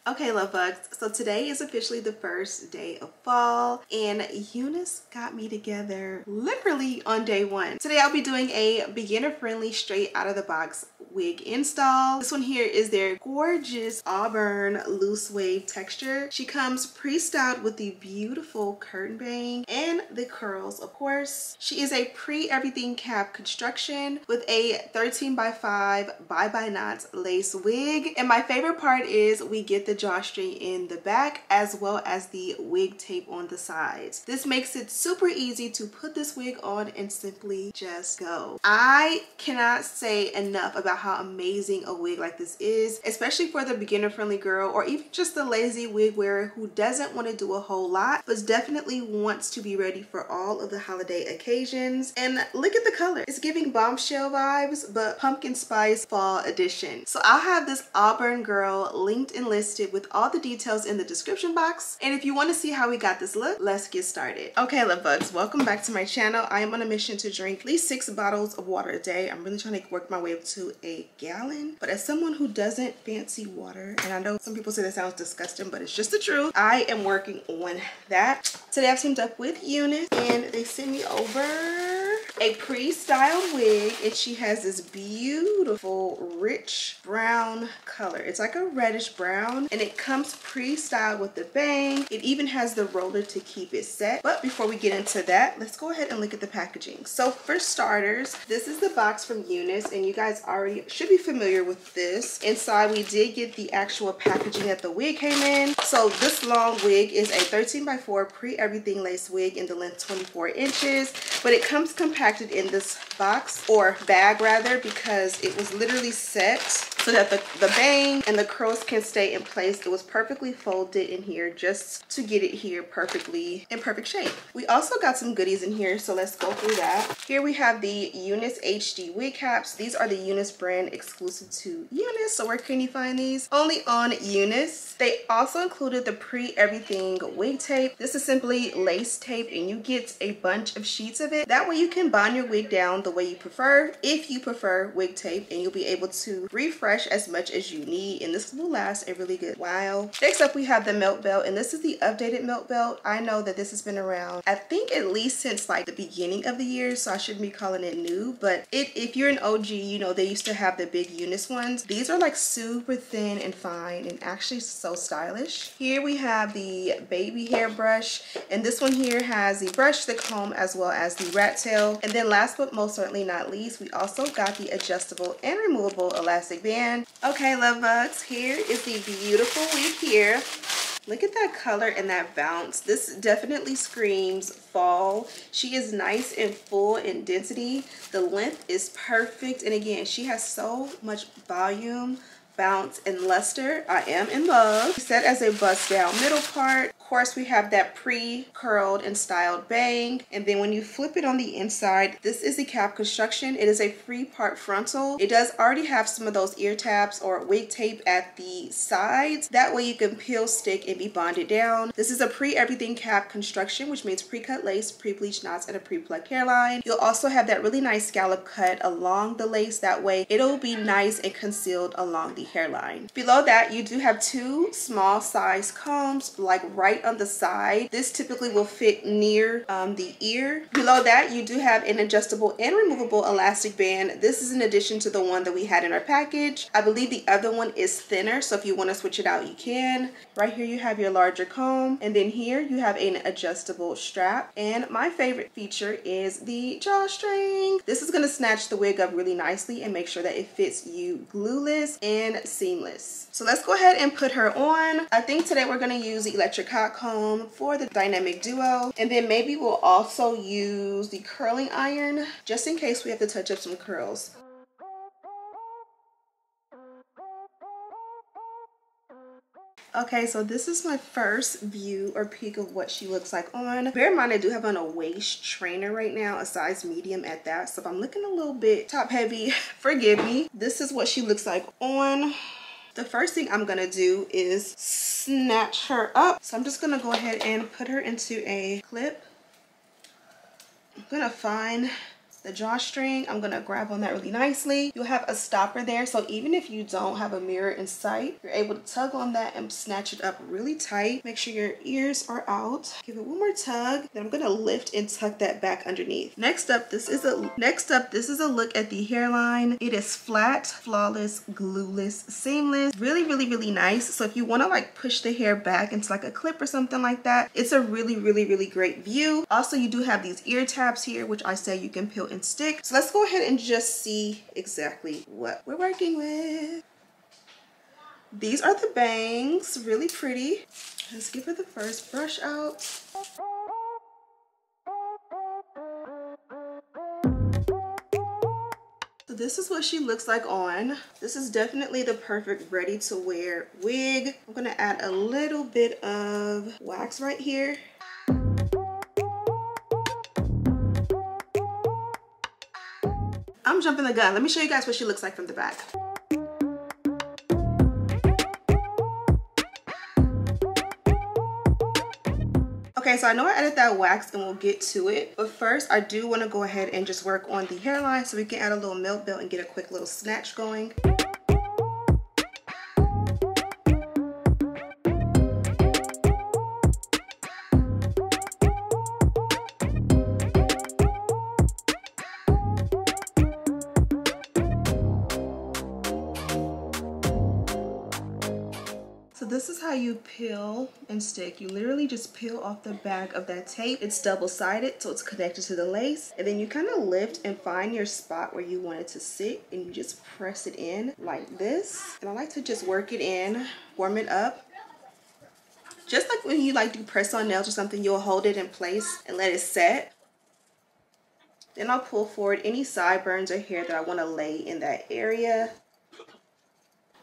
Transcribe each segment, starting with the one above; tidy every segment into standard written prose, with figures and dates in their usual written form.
Okay, love bugs, so today is officially the first day of fall and Eunice got me together literally on day one. Today I'll be doing a beginner friendly straight out of the box wig install. This one here is their gorgeous Auburn loose wave texture. She comes pre-styled with the beautiful curtain bang and the curls, of course. She is a pre-everything cap construction with a 13x5 bye-bye knots lace wig, and my favorite part is we get the drawstring in the back as well as the wig tape on the sides. This makes it super easy to put this wig on and simply just go. I cannot say enough about how amazing a wig like this is, especially for the beginner friendly girl or even just the lazy wig wearer who doesn't want to do a whole lot but definitely wants to be ready for all of the holiday occasions. And look at the color, it's giving bombshell vibes but pumpkin spice fall edition. So I'll have this Auburn girl linked and listed with all the details in the description box, and if you want to see how we got this look, let's get started. Okay, love bugs, welcome back to my channel. I am on a mission to drink at least 6 bottles of water a day. I'm really trying to work my way up to a gallon, but as someone who doesn't fancy water, and I know some people say that sounds disgusting, but it's just the truth, I am working on that. Today I've teamed up with Unice and they sent me over a pre-styled wig, and she has this beautiful rich brown color. It's like a reddish brown and it comes pre-styled with the bang. It even has the roller to keep it set. But before we get into that, let's go ahead and look at the packaging. So for starters, this is the box from Unice, and you guys already should be familiar with this. Inside we did get the actual packaging that the wig came in. So this long wig is a 13x4 pre-everything lace wig in the length 24 inches, but it comes compacted in this box, or bag rather, because it was literally set so that the bang and the curls can stay in place. It was perfectly folded in here just to get it here perfectly in perfect shape. We also got some goodies in here, so let's go through that. Here we have the Unice HD wig caps. These are the Unice brand exclusive to Unice, so where can you find these? Only on Unice. They also included the pre-everything wig tape. This is simply lace tape and you get a bunch of sheets of it. That way you can bind your wig down the way you prefer, if you prefer wig tape, and you'll be able to refresh as much as you need, and this will last a really good while. Next up we have the melt belt, and this is the updated melt belt. I know that this has been around, I think, at least since like the beginning of the year, so I shouldn't be calling it new, but if you're an OG, you know they used to have the big Unice ones. These are like super thin and fine and actually so stylish. Here we have the baby hair brush, and this one here has the brush, the comb, as well as the rat tail. And then last but most certainly not least, we also got the adjustable and removable elastic band. Okay, love bugs, here is the beautiful wig here. Look at that color and that bounce. This definitely screams fall. She is nice and full in density. The length is perfect, and again, she has so much volume, bounce, and luster. I am in love. Set as a bust down middle part. Of course, we have that pre-curled and styled bang, and then when you flip it on the inside, this is the cap construction. It is a 3-part frontal. It does already have some of those ear tabs or wig tape at the sides. That way you can peel, stick, and be bonded down. This is a pre-everything cap construction, which means pre-cut lace, pre-bleached knots, and a pre-plucked hairline. You'll also have that really nice scallop cut along the lace. That way it'll be nice and concealed along the hairline. Below that, you do have 2 small size combs, like right on the side. This typically will fit near the ear. Below that, you do have an adjustable and removable elastic band. This is in addition to the one that we had in our package. I believe the other one is thinner, so if you want to switch it out, you can. Right here you have your larger comb, and then here you have an adjustable strap, and my favorite feature is the drawstring. This is going to snatch the wig up really nicely and make sure that it fits you glueless and seamless. So let's go ahead and put her on. I think today we're going to use the electric hot comb for the dynamic duo, and then maybe we'll also use the curling iron just in case we have to touch up some curls. Okay, so this is my first view or peek of what she looks like on. Bear in mind, I do have on a waist trainer right now, a size medium at that. So if I'm looking a little bit top heavy, forgive me. This is what she looks like on. The first thing I'm gonna do is snatch her up. So I'm just gonna go ahead and put her into a clip. I'm gonna find the drawstring. I'm gonna grab on that really nicely. You'll have a stopper there, so even if you don't have a mirror in sight, you're able to tug on that and snatch it up really tight. Make sure your ears are out. Give it one more tug. Then I'm gonna lift and tuck that back underneath. Next up, this is a look at the hairline. It is flat, flawless, glueless, seamless. Really, really, really nice. So if you want to like push the hair back into like a clip or something like that, it's a really, really, really great view. Also, you do have these ear tabs here, which I say you can peel and stick. So let's go ahead and just see exactly what we're working with. These are the bangs, really pretty. Let's give her the first brush out. So this is what she looks like on. This is definitely the perfect ready to wear wig. I'm gonna add a little bit of wax right here. I'm jumping the gun. Let me show you guys what she looks like from the back. Okay, so I know I added that wax and we'll get to it. But first, I do want to go ahead and just work on the hairline so we can add a little melt belt and get a quick little snatch going. This is how you peel and stick. You literally just peel off the back of that tape. It's double-sided, so it's connected to the lace. And then you kind of lift and find your spot where you want it to sit, and you just press it in like this. And I like to just work it in, warm it up. Just like when you like do press-on nails or something, you'll hold it in place and let it set. Then I'll pull forward any sideburns or hair that I want to lay in that area.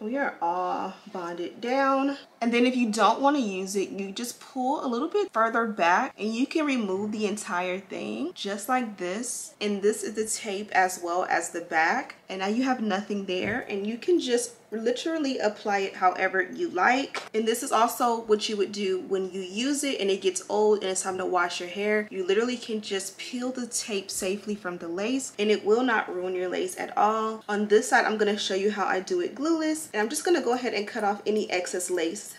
We are all bonded down. And then if you don't want to use it, you just pull a little bit further back and you can remove the entire thing just like this. And this is the tape as well as the back. And now you have nothing there, and you can just literally apply it however you like. And this is also what you would do when you use it and it gets old and it's time to wash your hair. You literally can just peel the tape safely from the lace and it will not ruin your lace at all. On this side, I'm going to show you how I do it glueless, and I'm just going to go ahead and cut off any excess lace.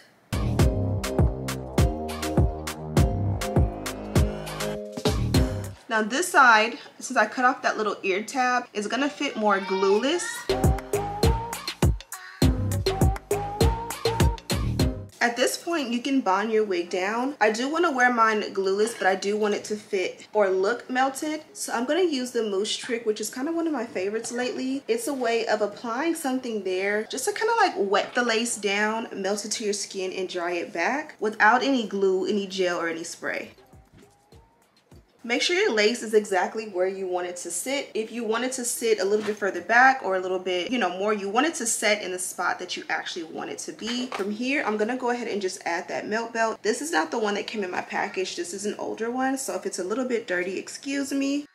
Now this side, since I cut off that little ear tab, is gonna fit more glueless. At this point, you can bond your wig down. I do want to wear mine glueless, but I do want it to fit or look melted. So I'm going to use the mousse trick, which is kind of one of my favorites lately. It's a way of applying something there just to kind of like wet the lace down, melt it to your skin, and dry it back without any glue, any gel, or any spray. Make sure your lace is exactly where you want it to sit. If you want it to sit a little bit further back or a little bit, more, you want it to set in the spot that you actually want it to be. From here, I'm gonna go ahead and just add that melt belt. This is not the one that came in my package. This is an older one, so if it's a little bit dirty, excuse me.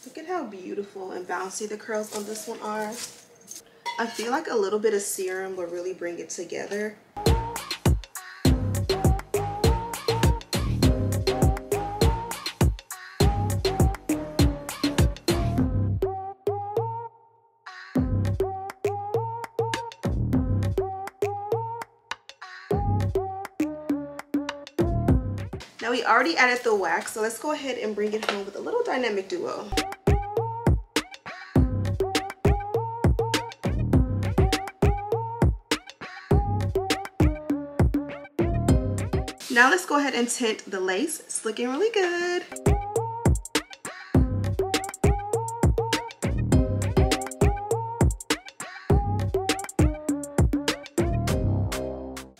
Look at how beautiful and bouncy the curls on this one are. I feel like a little bit of serum will really bring it together. Now we already added the wax, so let's go ahead and bring it home with a little dynamic duo. Now let's go ahead and tint the lace. It's looking really good.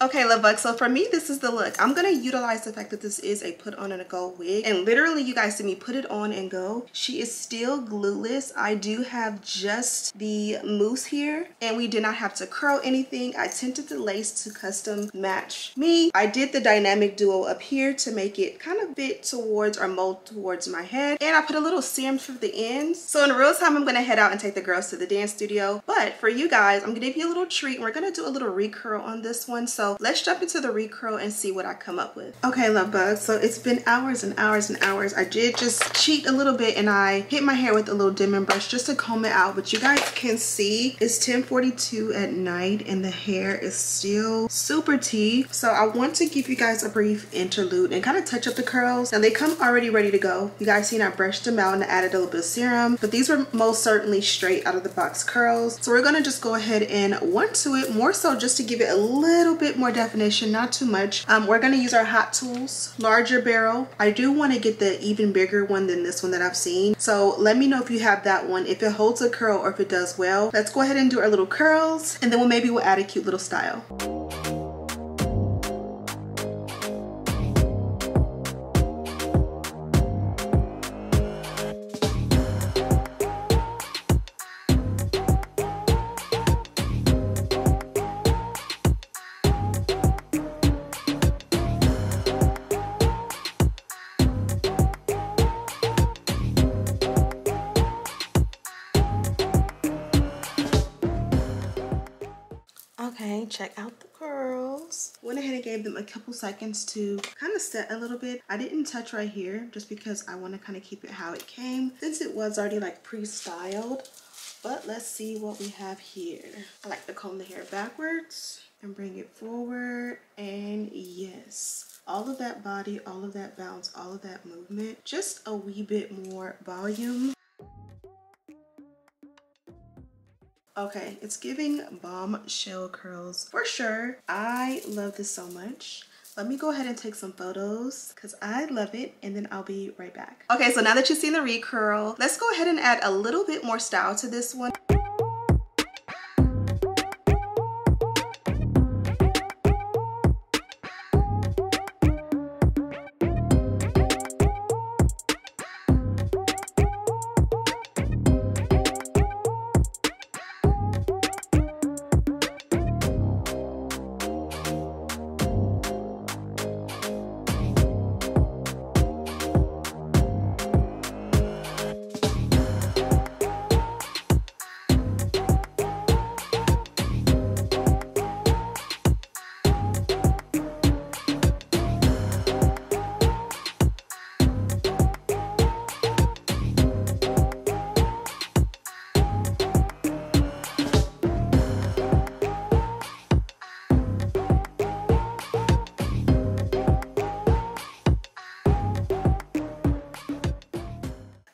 Okay, love bugs, so for me, this is the look. I'm gonna utilize the fact that this is a put on and a go wig, and literally you guys see me put it on and go. She is still glueless. I do have just the mousse here, and we did not have to curl anything. I tinted the lace to custom match me. I did the dynamic duo up here to make it kind of fit towards or mold towards my head, and I put a little serum for the ends. So in real time, I'm gonna head out and take the girls to the dance studio, but for you guys, I'm gonna give you a little treat. We're gonna do a little recurl on this one. So So let's jump into the recurl and see what I come up with. Okay, love bugs, so it's been hours and hours and hours. I did just cheat a little bit and I hit my hair with a little dimming brush just to comb it out, but you guys can see it's 10:42 at night and the hair is still super tea. So I want to give you guys a brief interlude and kind of touch up the curls. Now they come already ready to go. You guys seen I brushed them out and I added a little bit of serum, but these were most certainly straight out of the box curls. So we're gonna just go ahead and one to it, more so just to give it a little bit more definition, not too much. We're gonna use our hot tools, larger barrel. I do want to get the even bigger one than this one that I've seen. So let me know if you have that one, if it holds a curl or if it does well. Let's go ahead and do our little curls and then we'll add a cute little style. Okay, check out the curls. Went ahead and gave them a couple seconds to kind of set a little bit. I didn't touch right here just because I want to kind of keep it how it came since it was already like pre-styled. But let's see what we have here. I like to comb the hair backwards and bring it forward, and yes, all of that body, all of that bounce, all of that movement, just a wee bit more volume. Okay, it's giving bombshell curls for sure. I love this so much. Let me go ahead and take some photos because I love it, and then I'll be right back. Okay, so now that you've seen the recurl, let's go ahead and add a little bit more style to this one.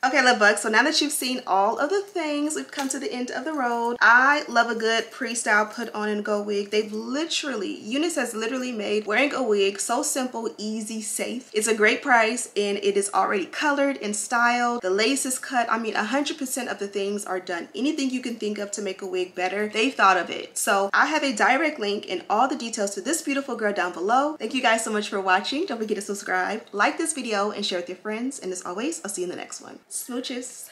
Okay, love bugs, so now that you've seen all of the things, we've come to the end of the road. I love a good pre-style put on and go wig. They've literally, Unice has literally made wearing a wig so simple, easy, safe. It's a great price and it is already colored and styled. The lace is cut. I mean, 100% of the things are done. Anything you can think of to make a wig better, they've thought of it. So I have a direct link and all the details to this beautiful girl down below. Thank you guys so much for watching. Don't forget to subscribe, like this video, and share with your friends. And as always, I'll see you in the next one. Smooches.